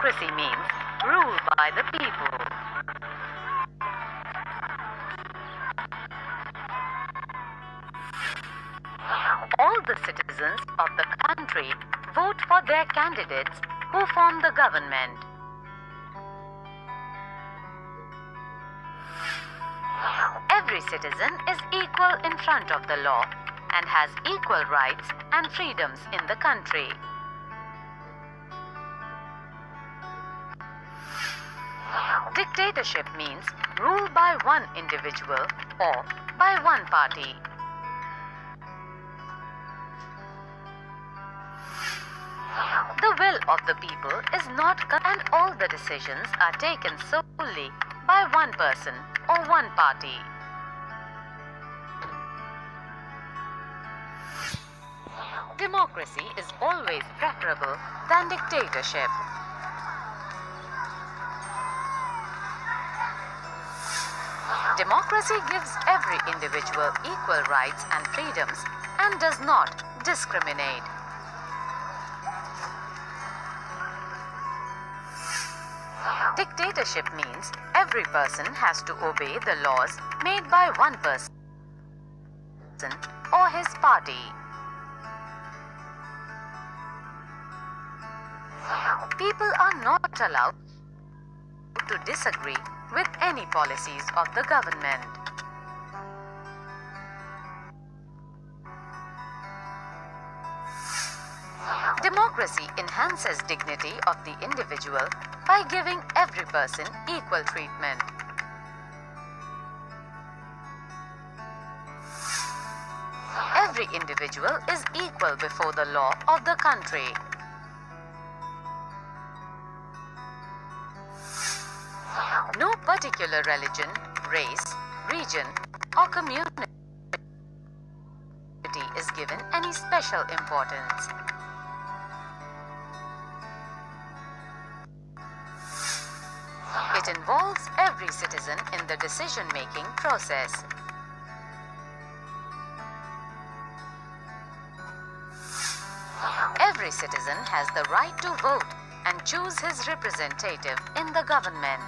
Democracy means rule by the people. All the citizens of the country vote for their candidates who form the government. Every citizen is equal in front of the law and has equal rights and freedoms in the country. Dictatorship means rule by one individual or by one party. The will of the people is not and all the decisions are taken solely by one person or one party. Democracy is always preferable than dictatorship. Democracy gives every individual equal rights and freedoms and does not discriminate. Dictatorship means every person has to obey the laws made by one person or his party. People are not allowed to disagree with any policies of the government. Democracy enhances dignity of the individual by giving every person equal treatment. Every individual is equal before the law of the country. No particular religion, race, region, or community is given any special importance. It involves every citizen in the decision-making process. Every citizen has the right to vote and choose his representative in the government.